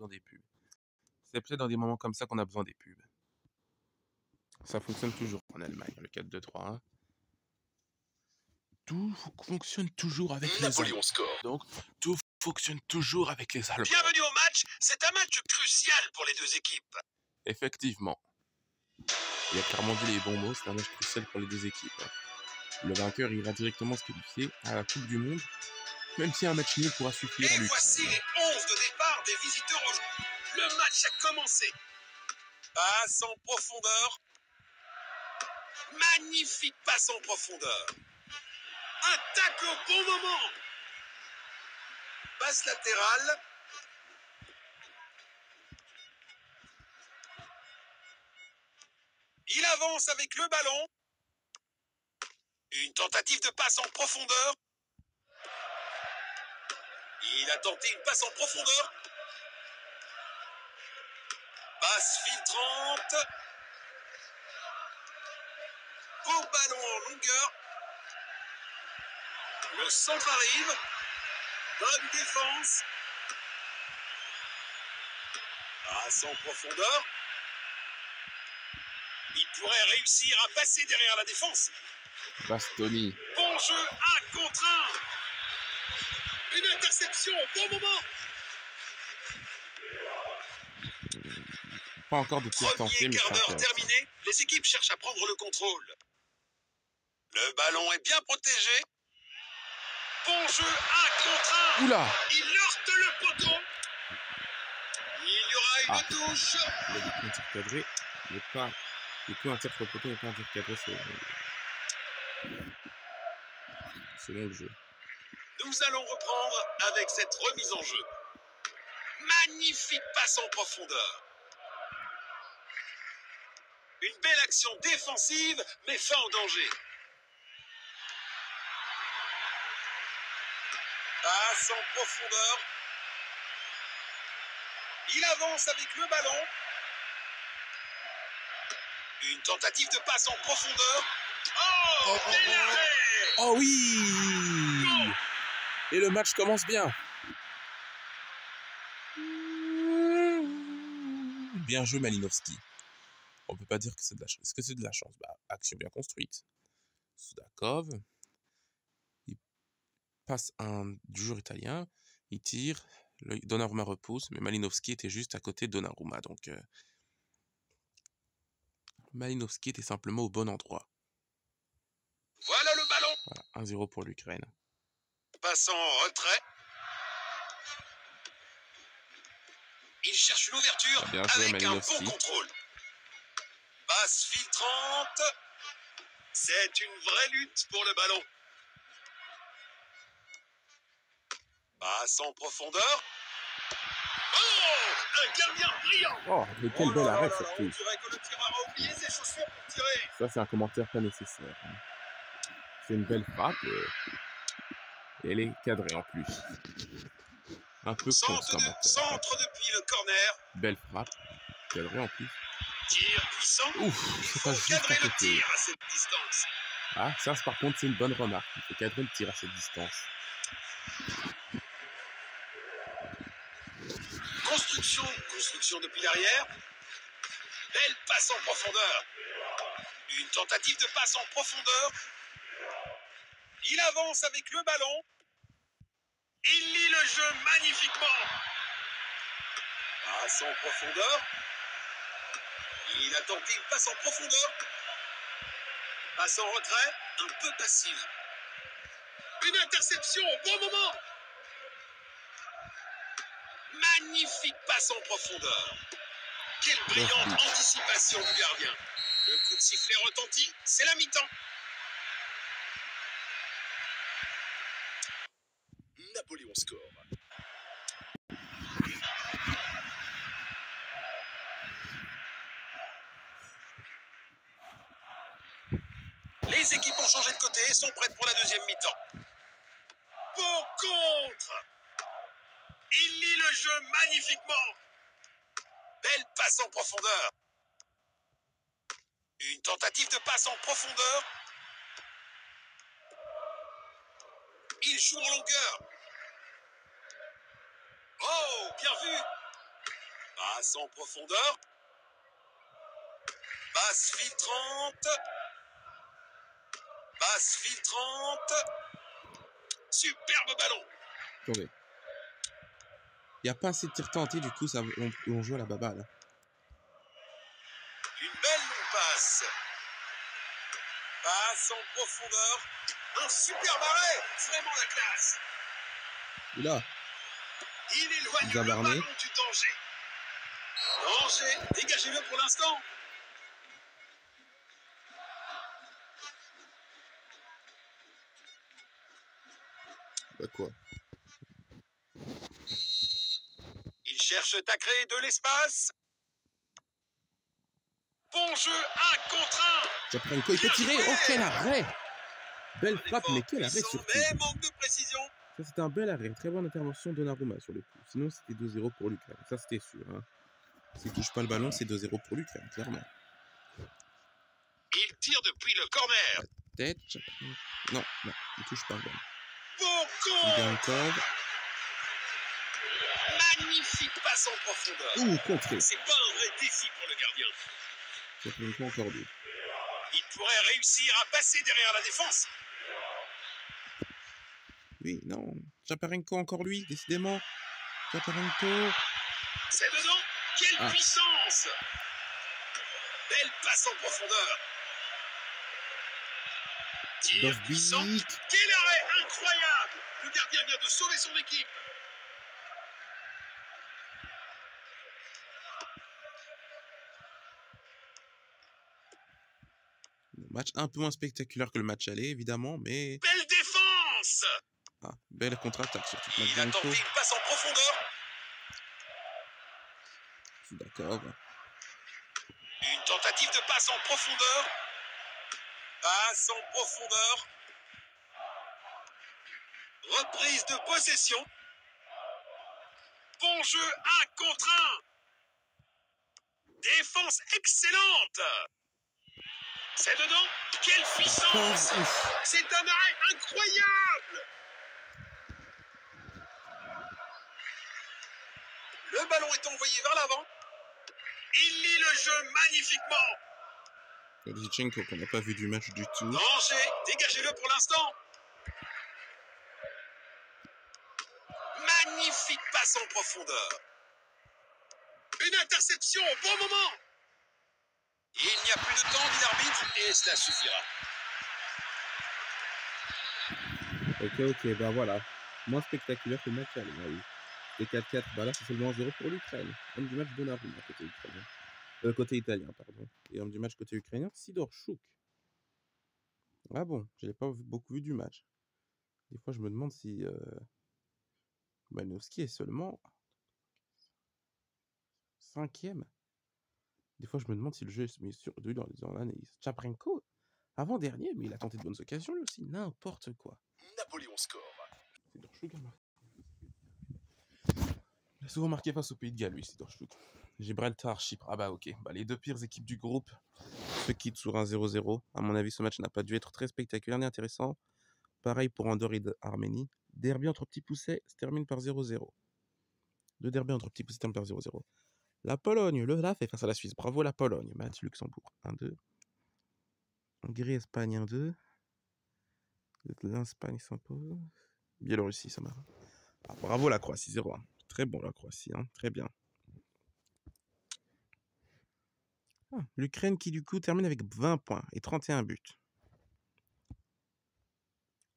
besoin des pubs. C'est peut-être dans des moments comme ça qu'on a besoin des pubs. Ça fonctionne toujours en Allemagne, le 4-2-3-1. Tout fonctionne toujours avec les Allemands. Score. Donc, tout fonctionne toujours avec les Allemands. Bienvenue au match. C'est un match crucial pour les deux équipes. Effectivement. Il a clairement dit les bons mots, c'est un match crucial pour les deux équipes. Le vainqueur ira directement se qualifier à la Coupe du Monde, même si un match nul pourra suffire à Et l'Ukraine. voici les 11 de départ des visiteurs au jeu. Le match a commencé. Passe en profondeur. Magnifique passe en profondeur. Attaque au bon moment. Passe latérale. Il avance avec le ballon. Une tentative de passe en profondeur. Il a tenté une passe en profondeur. Passe filtrante. Beau ballon en longueur. Le centre arrive. Bonne défense. Passe en profondeur. Il pourrait réussir à passer derrière la défense. Bastoni. Bon jeu, 1 contre 1. Une interception au bon moment. Pas encore de tir tenté, Premier mais quart c'est d'heure intéressant. terminé. Les équipes cherchent à prendre le contrôle. Le ballon est bien protégé. Bon jeu, 1 contre 1. Oula! Il heurte le poteau. Il y aura une touche. Il a dit un tir cadré, mais pas... Du coup, un tir sur le poteau, mais pas un tir cadré selon le jeu. Nous allons reprendre avec cette remise en jeu. Magnifique passe en profondeur. Une belle action défensive, mais fin en danger. Passe en profondeur. Il avance avec le ballon. Une tentative de passe en profondeur. Oh, quel arrêt! Oh oui! Et le match commence bien. Bien joué Malinowski. On peut pas dire que c'est de la chance. Est-ce que c'est de la chance? Bah, action bien construite. Soudakov. Il passe un joueur italien. Il tire. Donnarumma repousse. Mais Malinowski était juste à côté de Donnarumma. Donc, Malinowski était simplement au bon endroit. Voilà le ballon. Voilà, 1-0 pour l'Ukraine. Passe en retrait. Il cherche une ouverture Bien joué, avec un Malinowski. bon contrôle. Passe filtrante. C'est une vraie lutte pour le ballon. Passe en profondeur. Oh, un gardien brillant. Oh, mais quel bel arrêt surtout. On dirait que le tireur a oublié ses chaussures pour tirer. Ça, c'est un commentaire pas nécessaire. C'est une belle frappe et elle est cadrée en plus. Un peu con ce commentaire. Centre depuis le corner. Belle frappe, cadrée en plus. Tir puissant. Ouf, Il c'est faut pas juste cadrer à le côté. tir à cette distance. Ah, ça par contre c'est une bonne remarque. Il faut cadrer le tir à cette distance. Construction depuis l'arrière. Belle passe en profondeur. Une tentative de passe en profondeur. Il avance avec le ballon. Il lit le jeu magnifiquement. Passe en profondeur. Il a tenté une passe en profondeur. Passe en retrait, un peu passive. Une interception au bon moment. Magnifique passe en profondeur. Quelle brillante anticipation du gardien. Le coup de sifflet retentit, c'est la mi-temps. Napoléon score. Les équipes ont changé de côté et sont prêtes pour la deuxième mi-temps. Beau contre. Il lit le jeu magnifiquement. Belle passe en profondeur. Une tentative de passe en profondeur. Il joue en longueur. Oh, bien vu. Passe en profondeur. Passe filtrante. Passe filtrante. Superbe ballon. Attendez. Il n'y a pas assez de tir tenté, du coup, on joue à la baballe. Une belle longue passe. Passe en profondeur. Un superbe arrêt. Vraiment la classe. Oula, Il éloigne le Zabarné. ballon du danger. Danger. Dégagez-le pour l'instant. Bah quoi? Ils cherchent à créer de l'espace. Bon jeu, 1 contre 1. Chaparenko, il peut tirer. Oh, quel arrêt! Belle frappe, mais quel arrêt surtout. Mais manque de précision. Ça, c'était un bel arrêt. Très bonne intervention de Donnarumma sur le coup. Sinon, c'était 2-0 pour l'Ukraine. Ça, c'était sûr. Hein. S'il touche pas le ballon, c'est 2-0 pour l'Ukraine, clairement. Il tire depuis le corner. Tête, Chaparenko. Non, il touche pas le ballon. Beaucoup. Zigankov. Magnifique passe en profondeur. Ouh, contré. C'est pas un vrai défi pour le gardien. Chaparenko encore deux. Il pourrait réussir à passer derrière la défense. Oui, non. Chaparenko encore lui, décidément. Chaparenko. C'est dedans. Quelle puissance. Belle passe en profondeur. Tir puissant. Quel arrêt incroyable. Le gardien vient de sauver son équipe. Match un peu moins spectaculaire que le match aller, évidemment, mais... Belle défense. Ah, belle contre-attaque, surtout. Il a tenté une passe en profondeur. D'accord. Une tentative de passe en profondeur. Passe en profondeur. Reprise de possession. Bon jeu, 1 contre 1. Défense excellente. C'est dedans. Quelle puissance. C'est un arrêt incroyable. Le ballon est envoyé vers l'avant. Il lit le jeu magnifiquement. Zichenko, qu'on n'a pas vu du match du tout. Danger, dégagez-le pour l'instant. Magnifique passe en profondeur. Une interception au bon moment. Il n'y a plus de temps, dit l'arbitre, et cela suffira. Ok, bah voilà. Moins spectaculaire que le match aller, ah oui. Les 4-4, bah là c'est seulement 0 pour l'Ukraine. Homme du match Donnarumma côté ukrainien. Côté italien, pardon. Et homme du match côté ukrainien, Sidorchuk. Ah bon, je l'ai pas beaucoup vu du match. Des fois je me demande si Malinowski est seulement 5e. Des fois je me demande si le jeu est mis sur deux dans l'analyse. Chaparenko, avant-dernier, mais il a tenté de bonnes occasions lui aussi. N'importe quoi. Napoléon score. Sidorchuk, il a souvent marqué face au Pays de Galles, lui, Sidorchuk. Gibraltar, Chypre. Ah bah ok. Bah, les deux pires équipes du groupe se quittent sur un 0-0. À mon avis, ce match n'a pas dû être très spectaculaire ni intéressant. Pareil pour Andorre et Arménie. Derby entre petits poussets se termine par 0-0. Deux derbys entre petits poussets se terminent par 0-0. La Pologne, le LA fait face à la Suisse. Bravo la Pologne. Match Luxembourg 1-2. Hongrie, Espagne 1-2. L'Espagne s'impose. Biélorussie, ça marche. Ah, bravo la Croatie 0-1. Très bon la Croatie, hein. Très bien. L'Ukraine qui du coup termine avec 20 points et 31 buts.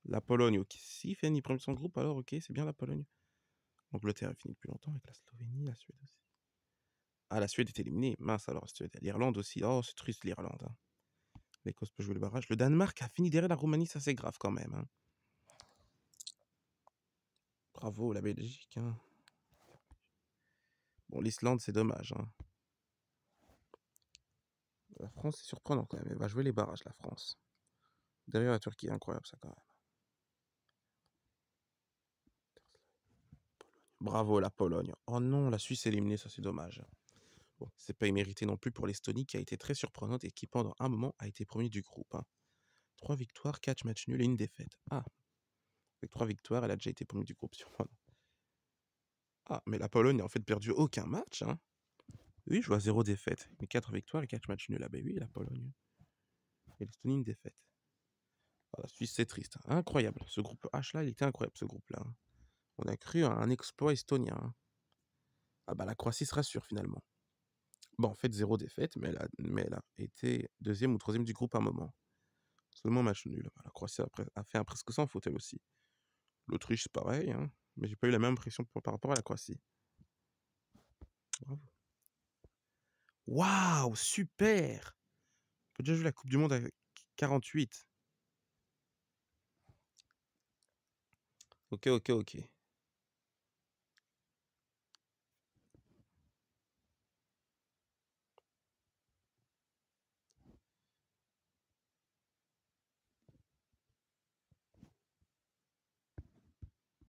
La Pologne, ok. Si finit premier de son groupe, alors ok, c'est bien la Pologne. L'Angleterre a fini depuis longtemps avec la Slovénie, la Suède aussi. Ah, la Suède est éliminée. Mince alors, l'Irlande aussi. Oh, c'est triste l'Irlande. Hein. L'Écosse peut jouer le barrage. Le Danemark a fini derrière la Roumanie, ça c'est grave quand même. Hein. Bravo la Belgique. Hein. Bon, l'Islande, c'est dommage. Hein. La France, c'est surprenant quand même. Elle va jouer les barrages, la France. Derrière la Turquie, incroyable ça quand même. Bravo la Pologne. Oh non, la Suisse est éliminée, ça c'est dommage. Bon, c'est pas immérité non plus pour l'Estonie qui a été très surprenante et qui pendant un moment a été premier du groupe. Hein. 3 victoires, 4 matchs nuls et une défaite. Ah, avec 3 victoires, elle a déjà été premier du groupe. Ah, mais la Pologne n'a en fait perdu aucun match. Hein. Oui, je vois 0 défaite. Mais 4 victoires et 4 matchs nuls. Ah ben oui, la Pologne. Et l'Estonie, une défaite. Ah, la Suisse, c'est triste. Incroyable. Ce groupe H là, il était incroyable, ce groupe-là. On a cru à un exploit estonien. Ah bah la Croatie se rassure finalement. Bon, en fait, 0 défaite, mais elle a été deuxième ou troisième du groupe à un moment. Seulement match nul. La Croatie a fait un presque sans faute elle aussi. L'Autriche, c'est pareil, hein, mais j'ai pas eu la même impression par rapport à la Croatie. Bravo. Waouh, super! On peut déjà jouer la Coupe du Monde à 48. Ok.